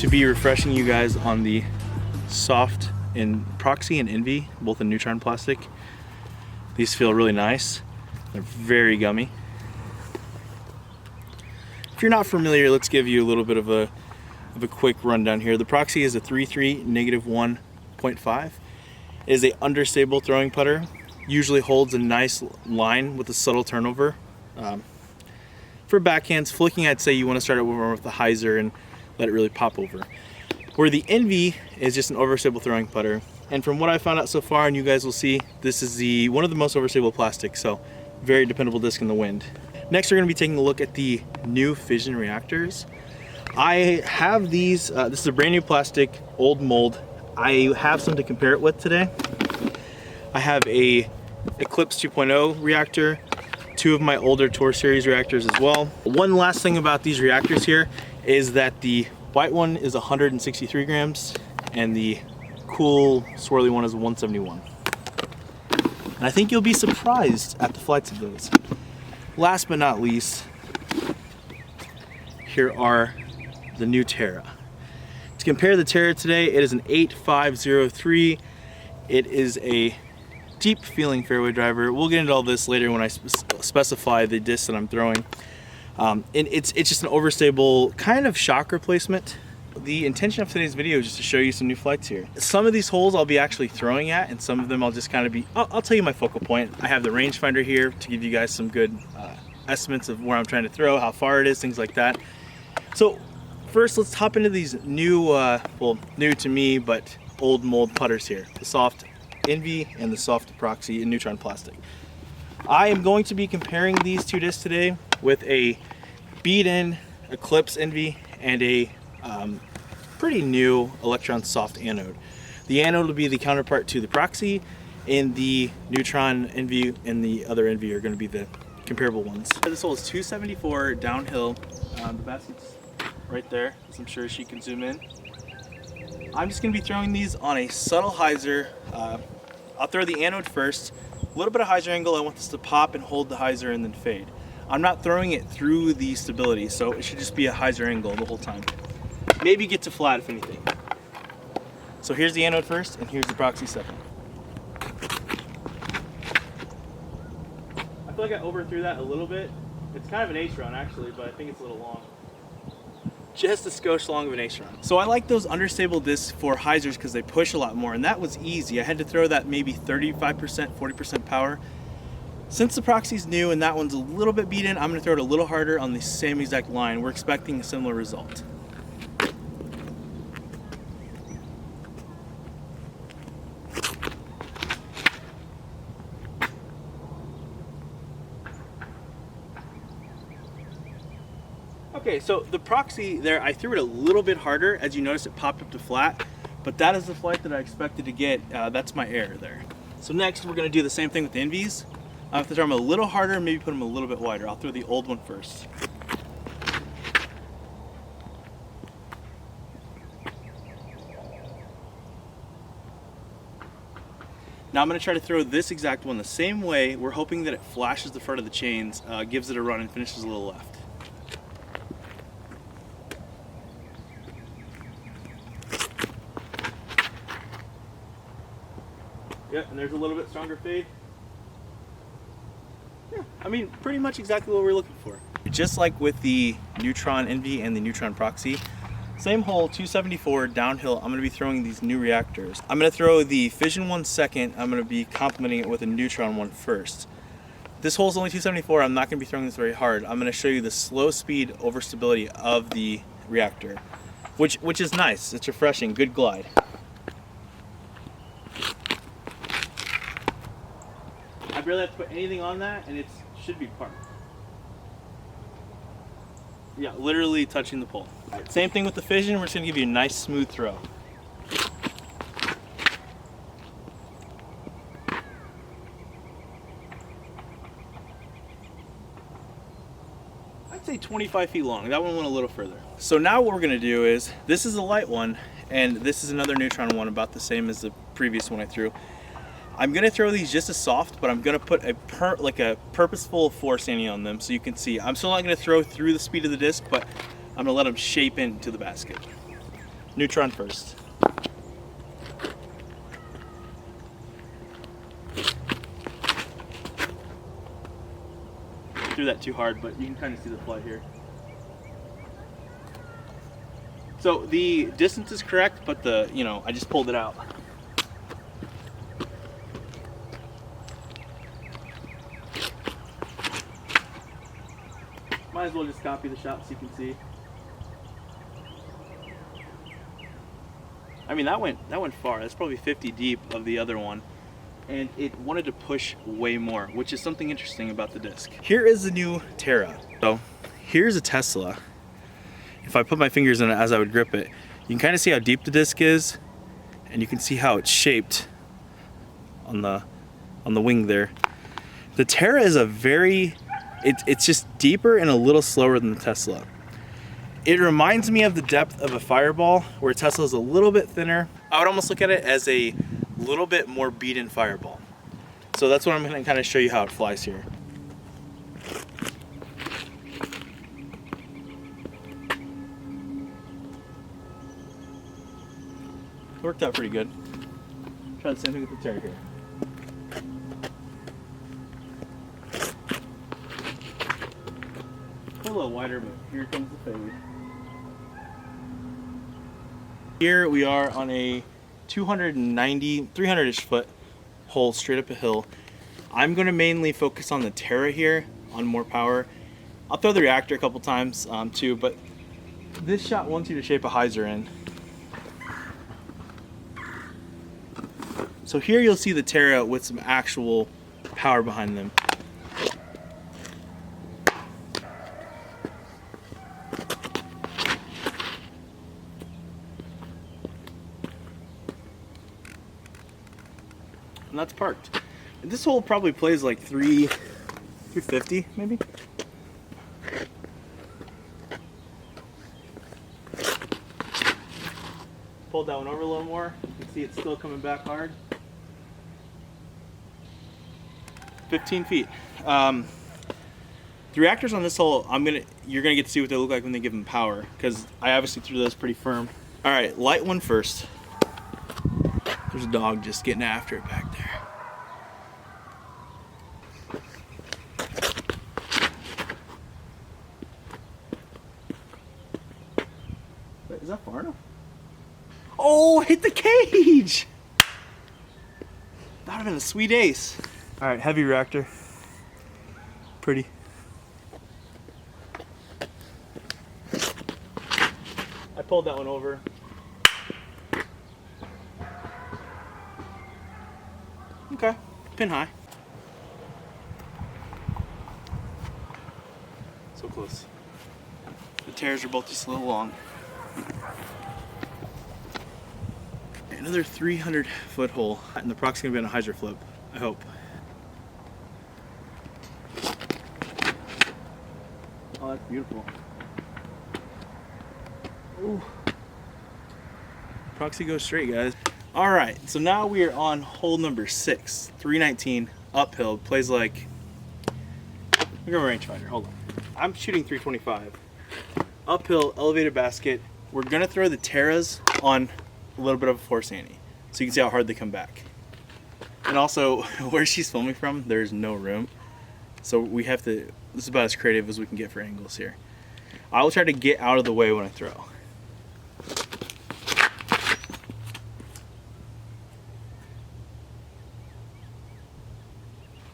to be refreshing you guys on the soft in proxy and envy, both in neutron plastic. These feel really nice. They're very gummy. If you're not familiar, let's give you a little bit of a quick rundown here. The proxy is a 3.3 -1.5. It is a understable throwing putter. Usually holds a nice line with a subtle turnover. For backhands, flicking, I'd say you want to start it with the hyzer and let it really pop over. Where the envy is just an overstable throwing putter. And from what I found out so far, and you guys will see, this is one of the most overstable plastics, so very dependable disc in the wind. Next, we're going to be taking a look at the new Fission Reactors. I have these, this is a brand new plastic, old mold. I have some to compare it with today. I have a Eclipse 2.0 reactor, two of my older Tour Series reactors as well. One last thing about these reactors here is that the white one is 163 grams and the cool swirly one is 171. And I think you'll be surprised at the flights of those. Last but not least, here are the new Terra. To compare the Terra today, it is an 8503. It is a deep feeling fairway driver. We'll get into all this later when I specify the disc that I'm throwing. And it's just an overstable kind of shock replacement. The intention of today's video is just to show you some new flights here. Some of these holes I'll be actually throwing at, and some of them I'll just kind of be, I'll tell you my focal point. I have the rangefinder here to give you guys some good estimates of where I'm trying to throw, how far it is, things like that. So first, let's hop into these new, well, new to me, but old mold putters here. The soft envy and the soft proxy in neutron plastic. I am going to be comparing these two discs today with a beat-in Eclipse envy and a pretty new Electron soft anode. The anode will be the counterpart to the proxy, and the neutron envy and the other envy are going to be the comparable ones. This hole is 274 downhill. The basket's right there, as I'm sure she can zoom in. I'm just going to be throwing these on a subtle hyzer. I'll throw the anode first. A little bit of hyzer angle. I want this to pop and hold the hyzer and then fade. I'm not throwing it through the stability, so it should just be a hyzer angle the whole time. Maybe get to flat if anything. So here's the anode first, and here's the proxy second. I feel like I overthrew that a little bit. It's kind of an ace run actually, but I think it's a little long. Just a skosh long of an ace run. So I like those understable discs for hyzers because they push a lot more, and that was easy. I had to throw that maybe 35%, 40% power. Since the proxy's new and that one's a little bit beat in, I'm gonna throw it a little harder on the same exact line. We're expecting a similar result. Okay, so the proxy there, I threw it a little bit harder. As you notice, it popped up to flat, but that is the flight that I expected to get. That's my error there. So next, we're gonna do the same thing with the envies. I have to throw them a little harder, maybe put them a little bit wider. I'll throw the old one first. Now I'm gonna try to throw this exact one the same way. We're hoping that it flashes the front of the chains, gives it a run, and finishes a little left. Yep, and there's a little bit stronger fade. Yeah, I mean, pretty much exactly what we're looking for. Just like with the neutron envy and the neutron proxy, same hole, 274 downhill. I'm gonna be throwing these new reactors. I'm gonna throw the fission one second. I'm gonna be complementing it with a neutron one first. This hole's only 274. I'm not gonna be throwing this very hard. I'm gonna show you the slow speed overstability of the reactor, which is nice. It's refreshing, good glide. I barely have to put anything on that, and it should be parked. Yeah, literally touching the pole. Right, same thing with the fission. We're just gonna give you a nice smooth throw. I'd say 25 feet long. That one went a little further. So now what we're gonna do is, this is a light one, and this is another neutron one about the same as the previous one I threw. I'm gonna throw these just as soft, but I'm gonna put a purposeful force any on them so you can see. I'm still not gonna throw through the speed of the disc, but I'm gonna let them shape into the basket. Neutron first. Threw that too hard, but you can kind of see the flight here. So the distance is correct, but I just pulled it out. Might as well just copy the shot so you can see. I mean, that went far. That's probably 50 deep of the other one. And it wanted to push way more, which is something interesting about the disc. Here is the new Terra. So here's a Tesla. If I put my fingers in it as I would grip it, you can kind of see how deep the disc is, and you can see how it's shaped on the wing there. The Terra is it's just deeper and a little slower than the Tesla. It reminds me of the depth of a Fireball, where Tesla is a little bit thinner. I would almost look at it as a little bit more beaten Fireball. So that's what I'm going to kind of show you how it flies here. It worked out pretty good. Try the same thing with the Terra here. A little wider, but here comes the fade. Here we are on a 300-ish foot hole straight up a hill. I'm going to mainly focus on the Terra here, on more power. I'll throw the reactor a couple times too, but this shot wants you to shape a hyzer in. So here you'll see the Terra with some actual power behind them. And that's parked. And this hole probably plays like 350 maybe. Pulled that one over a little more. You can see it's still coming back hard. 15 feet. The reactors on this hole, you're gonna get to see what they look like when they give them power, because I obviously threw those pretty firm. All right, light one first. There's a dog just getting after it back there. Wait, is that far enough? Oh, hit the cage! That would have been a sweet ace. All right, heavy reactor. Pretty. I pulled that one over. Okay, pin high. So close. The Terras are both just a little long. Another 300-foot hole, and the proxy gonna be on a hyzer flip, I hope. Oh, that's beautiful. Ooh. Proxy goes straight, guys. All right, so now we are on hole number 6, 319, uphill. Plays like, we're going rangefinder, hold on. I'm shooting 325. Uphill, elevated basket. We're gonna throw the Terras on a little bit of a force ante, so you can see how hard they come back. And also, where she's filming from, there's no room. So we have to, this is about as creative as we can get for angles here. I will try to get out of the way when I throw.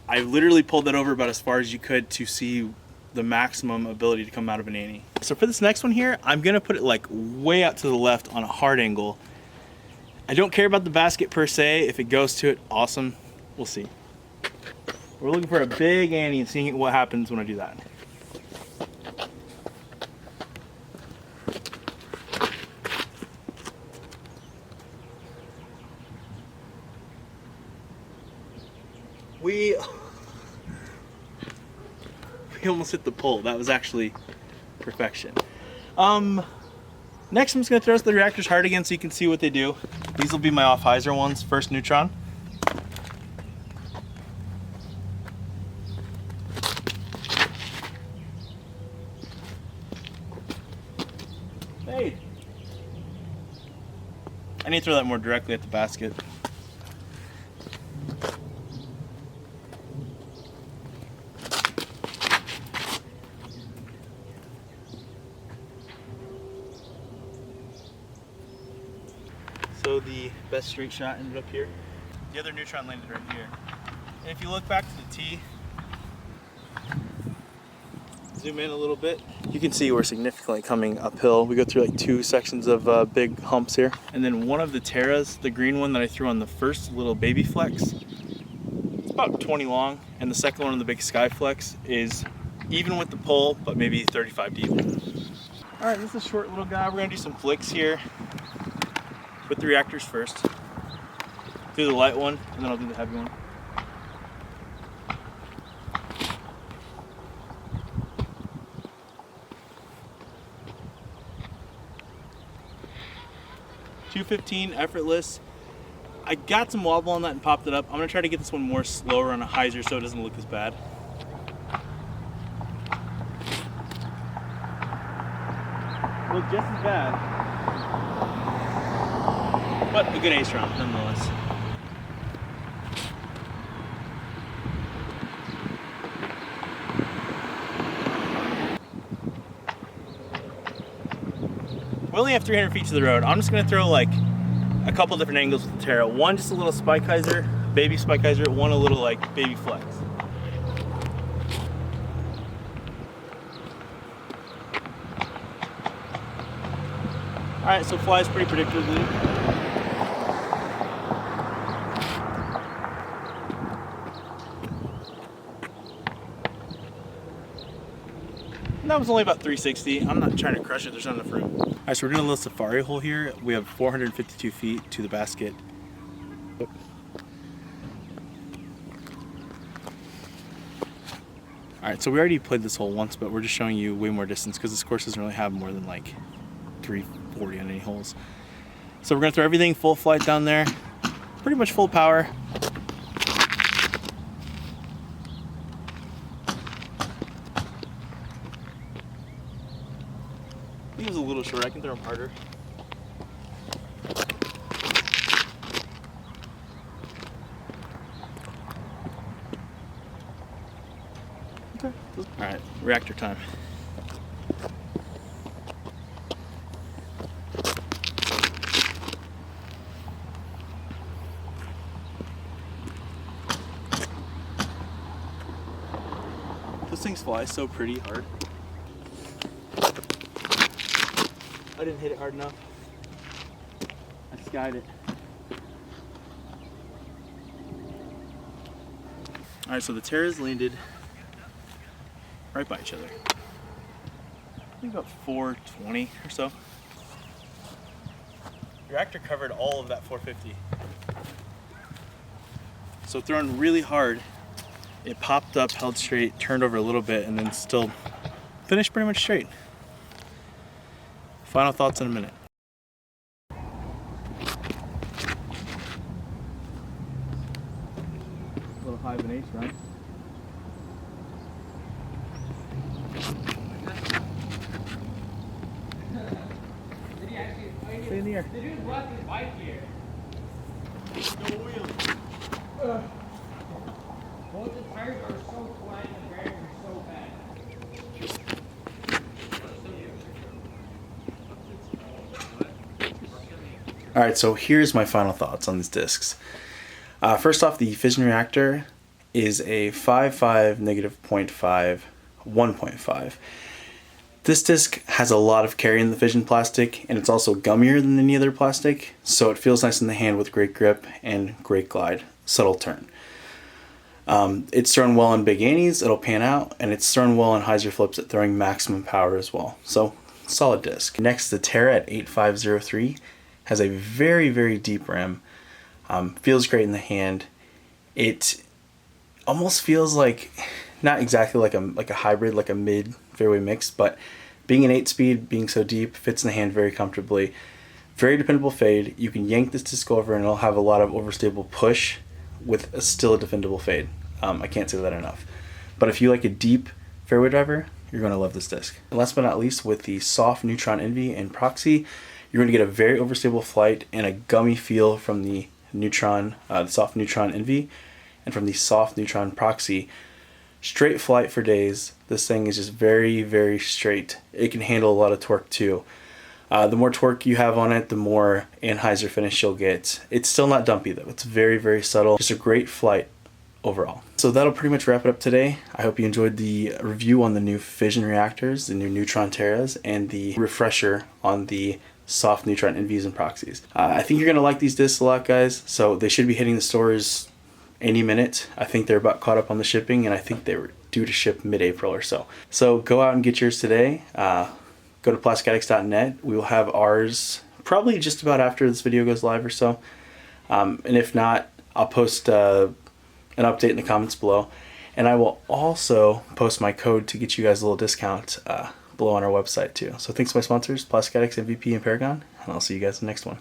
I literally pulled that over about as far as you could to see the maximum ability to come out of an ante. So for this next one here, I'm gonna put it like way out to the left on a hard angle. I don't care about the basket per se. If it goes to it, awesome. We'll see. We're looking for a big ante and seeing what happens when I do that. We almost hit the pole. That was actually perfection. Next I'm just gonna throw the reactors hard again so you can see what they do. These will be my off hyzer ones. First neutron. Fade. I need to throw that more directly at the basket. So the best straight shot ended up here. The other neutron landed right here. And if you look back to the tee, zoom in a little bit, you can see we're significantly coming uphill. We go through like 2 sections of big humps here. And then one of the Terras, the green one that I threw on the first little baby flex, it's about 20 long. And the second one on the big sky flex is even with the pole, but maybe 35 deep. All right, this is a short little guy. We're gonna do some flicks here with the reactors first. Do the light one, and then I'll do the heavy one. .215 effortless. I got some wobble on that and popped it up. I'm gonna try to get this one more slower on a hyzer so it doesn't look as bad. Look just as bad, but a good ace round nonetheless. We only have 300 feet to the road. I'm just gonna throw like a couple different angles with the Terra. One just a little spike hyzer, baby spike hyzer, one a little like baby flex. All right, so flies pretty predictably. And that was only about 360. I'm not trying to crush it, there's not enough room. All right, so we're doing a little safari hole here. We have 452 feet to the basket. All right, so we already played this hole once, but we're just showing you way more distance because this course doesn't really have more than like 340 on any holes. So we're gonna throw everything full flight down there, pretty much full power. I think it was a little short, I can throw them harder. Okay. All right, reactor time. Those things fly so pretty hard. I didn't hit it hard enough. I skied it. All right, so the Terras landed right by each other. I think about 420 or so. Reactor covered all of that 450. So throwing really hard, it popped up, held straight, turned over a little bit, and then still finished pretty much straight. Final thoughts in a minute. A little high of an ace run. Stay in the air. The dude left his bike here. No wheels. Both the tires are so flat and the bearings are so bad. Alright, so here's my final thoughts on these discs. First off, the Fission Reactor is a 5.5, negative 0.5, 1.5. This disc has a lot of carry in the Fission plastic, and it's also gummier than any other plastic, so it feels nice in the hand with great grip and great glide, subtle turn. It's thrown well in big antes, it'll pan out, and it's thrown well in hyzer flips at throwing maximum power as well. So, solid disc. Next, the Terra at 8503 has a very, very deep rim. Feels great in the hand. It almost feels like, not exactly like a hybrid, like a mid fairway mix, but being an 8-speed, being so deep, fits in the hand very comfortably. Very dependable fade. You can yank this disc over and it'll have a lot of overstable push with still a defendable fade. I can't say that enough. But if you like a deep fairway driver, you're going to love this disc. And last but not least, with the soft Neutron Envy and Proxy, you're going to get a very overstable flight and a gummy feel from the neutron, the soft neutron NV, and from the soft neutron proxy. Straight flight for days. This thing is just very, very straight. It can handle a lot of torque too. The more torque you have on it, the more anhyzer finish you'll get. It's still not dumpy though. It's very, very subtle. Just a great flight overall. So that'll pretty much wrap it up today. I hope you enjoyed the review on the new fission reactors, the new neutron Terras, and the refresher on the soft neutron NVs and proxies. I think you're going to like these discs a lot, guys. So they should be hitting the stores any minute. I think they're about caught up on the shipping, and I think they were due to ship mid-April or so. So go out and get yours today. Go to plasticaddicts.net. We will have ours probably just about after this video goes live or so. And if not, I'll post an update in the comments below. And I will also post my code to get you guys a little discount below on our website too. So thanks to my sponsors, Plastic Addicts, MVP, and Paragon. And I'll see you guys in the next one.